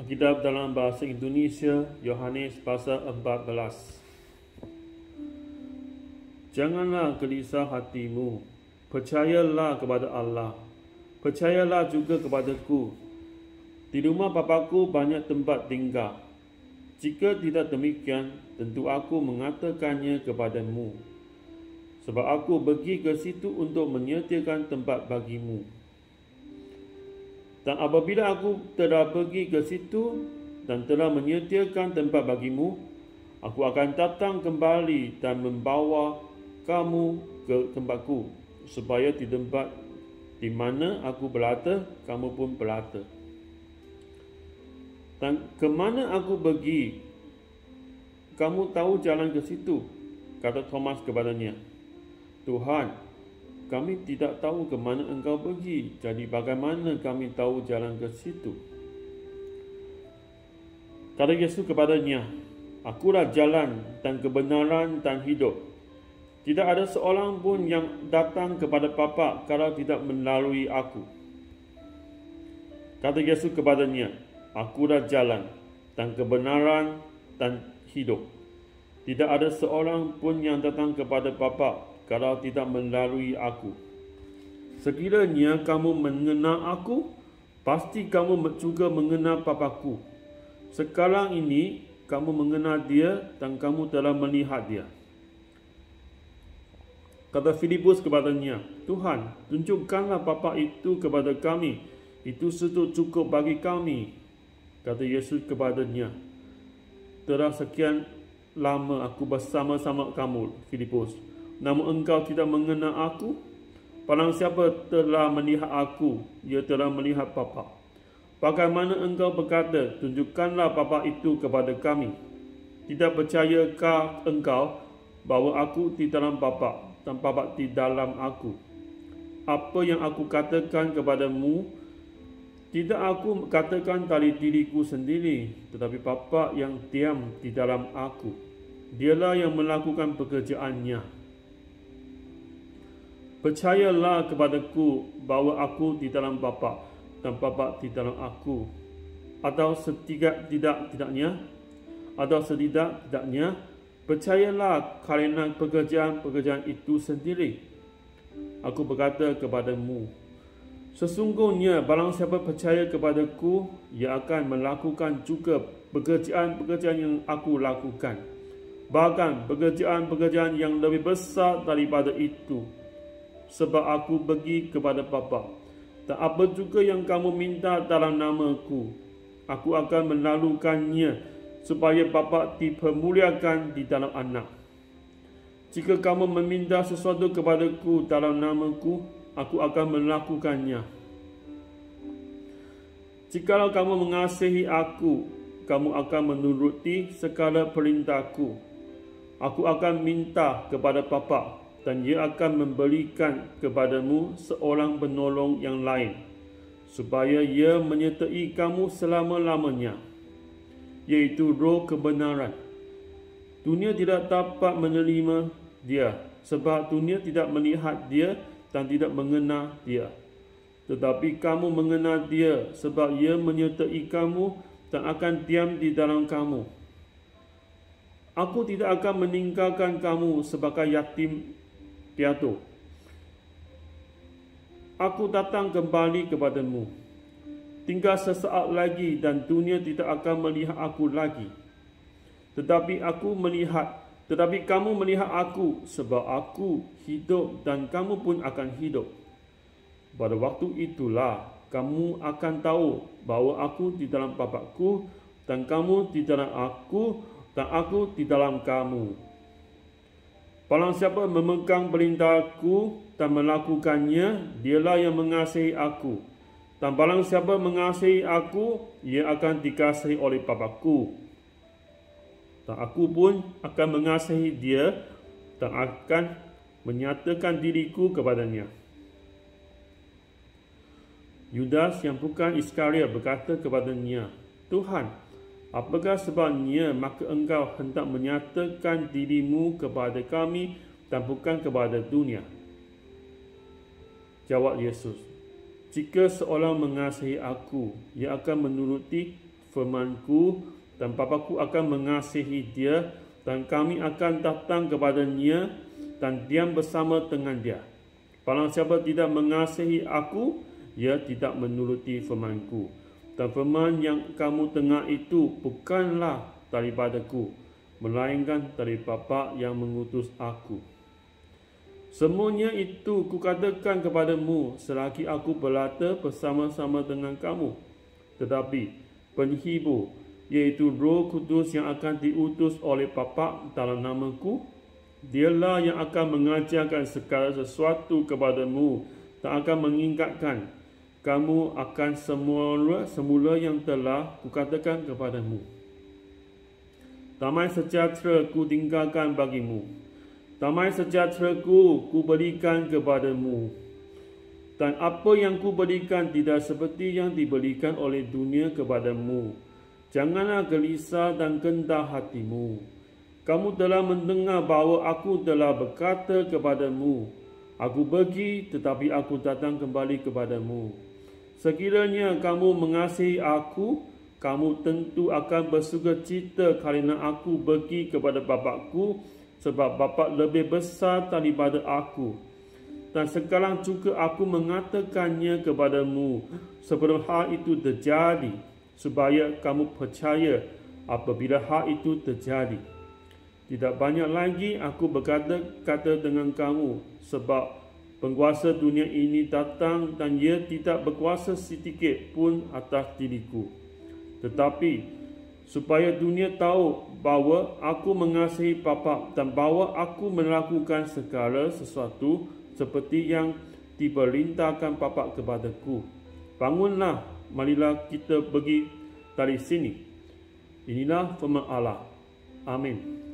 Alkitab dalam bahasa Indonesia, Yohanes pasal 14. Janganlah gelisah hatimu, percayalah kepada Allah, percayalah juga kepadaku. Di rumah Bapaku banyak tempat tinggal. Jika tidak demikian, tentu aku mengatakannya kepadamu. Sebab aku pergi ke situ untuk menyediakan tempat bagimu. Dan apabila aku telah pergi ke situ dan telah menyediakan tempat bagimu, aku akan datang kembali dan membawa kamu ke tempatku, supaya di tempat di mana aku berada, kamu pun berada. Dan kemana aku pergi, kamu tahu jalan ke situ, kata Thomas kepadanya. Tuhan, kami tidak tahu ke mana engkau pergi, jadi bagaimana kami tahu jalan ke situ? Kata Yesus kepadanya, Akulah jalan dan kebenaran dan hidup. Tidak ada seorang pun yang datang kepada Bapa kalau tidak melalui aku. Kata Yesus kepadanya, Akulah jalan dan kebenaran dan hidup. Tidak ada seorang pun yang datang kepada Bapa kalau tidak melalui aku. Sekiranya kamu mengenal aku, pasti kamu juga mengenal Bapa-Ku. Sekarang ini kamu mengenal dia dan kamu telah melihat dia. Kata Filipus kepadanya, Tuhan, tunjukkanlah Bapa itu kepada kami. Itu sudah cukup bagi kami. Kata Yesus kepadanya, telah sekian lama aku bersama-sama kamu, Filipus, namun engkau tidak mengenal aku. Barang siapa telah melihat aku, ia telah melihat Bapa. Bagaimana engkau berkata, tunjukkanlah Bapa itu kepada kami? Tidak percayakah engkau bahawa aku di dalam Bapa dan Bapa di dalam aku? Apa yang aku katakan kepadamu, tidak aku katakan dari diriku sendiri, tetapi Bapa yang diam di dalam aku. Dialah yang melakukan pekerjaannya. Percayalah kepadaku bahawa aku di dalam Bapa dan Bapa di dalam aku. Atau setidak-tidaknya, percayalah kerana pekerjaan itu sendiri. Aku berkata kepadamu, sesungguhnya barang siapa percaya kepadaku, ia akan melakukan juga pekerjaan-pekerjaan yang aku lakukan. Bahkan pekerjaan-pekerjaan yang lebih besar daripada itu. Sebab aku pergi kepada Bapa. Dan apa juga yang kamu minta dalam namaku, aku akan melakukannya, supaya Bapa dipermuliakan di dalam Anak. Jika kamu meminta sesuatu kepadaku dalam namaku, aku akan melakukannya. Jikalau kamu mengasihi aku, kamu akan menuruti segala perintahku. Aku akan minta kepada Bapa, dan ia akan memberikan kepadamu seorang penolong yang lain, supaya ia menyertai kamu selama-lamanya, iaitu Roh kebenaran. Dunia tidak dapat menerima dia, sebab dunia tidak melihat dia dan tidak mengenal dia. Tetapi kamu mengenal dia, sebab ia menyertai kamu dan akan diam di dalam kamu. Aku tidak akan meninggalkan kamu sebagai yatim piatu. Aku datang kembali kepadamu. Tinggal sesaat lagi dan dunia tidak akan melihat aku lagi. Tetapi kamu melihat aku, sebab aku hidup dan kamu pun akan hidup. Pada waktu itulah kamu akan tahu bahawa aku di dalam Bapa-Ku dan kamu di dalam aku dan aku di dalam kamu. Barang siapa memegang perintahku dan melakukannya, dialah yang mengasihi aku. Dan barang siapa mengasihi aku, ia akan dikasihi oleh Bapa-Ku. Dan aku pun akan mengasihi dia dan akan menyatakan diriku kepadanya. Yudas yang bukan Iskariot berkata kepadanya, Tuhan, apakah sebabnya maka engkau hendak menyatakan dirimu kepada kami dan bukan kepada dunia? Jawab Yesus, jika seorang mengasihi aku, ia akan menuruti firman-Ku, dan Bapa-Ku akan mengasihi dia, dan kami akan datang kepadanya dan diam bersama dengan dia. Barang siapa tidak mengasihi Aku, ia tidak menuruti firman-Ku. Dan firman yang kamu dengar itu bukanlah daripada-Ku, melainkan dari Bapa yang mengutus Aku. Semuanya itu Kukatakan kepadamu selagi Aku berada bersama-sama dengan kamu. Tetapi penghibur, yaitu Roh Kudus yang akan diutus oleh Bapa dalam nama-Ku, Dialah yang akan mengajarkan segala sesuatu kepadamu dan akan mengingatkan kamu akan semula yang telah Kukatakan kepadamu. Damai sejahtera Ku tinggalkan bagimu. Damai sejahtera-Ku berikan kepadamu. Dan apa yang Ku berikan tidak seperti yang diberikan oleh dunia kepadamu. Janganlah gelisah dan gentar hatimu. Kamu telah mendengar bahawa Aku telah berkata kepadamu, Aku pergi, tetapi Aku datang kembali kepadamu. Sekiranya kamu mengasihi Aku, kamu tentu akan bersukacita kerana Aku pergi kepada Bapa-Ku, sebab Bapa lebih besar daripada Aku. Dan sekarang juga Aku mengatakannya kepadamu sebelum hal itu terjadi, supaya kamu percaya apabila hal itu terjadi. Tidak banyak lagi Aku berkata-kata dengan kamu, sebab penguasa dunia ini datang dan ia tidak berkuasa sedikit pun atas diriku. Tetapi supaya dunia tahu bahawa Aku mengasihi Bapa dan bahawa Aku melakukan segala sesuatu seperti yang diperintahkan Bapa kepadaku. Bangunlah, marilah kita pergi dari sini. Inilah firman Allah. Amin.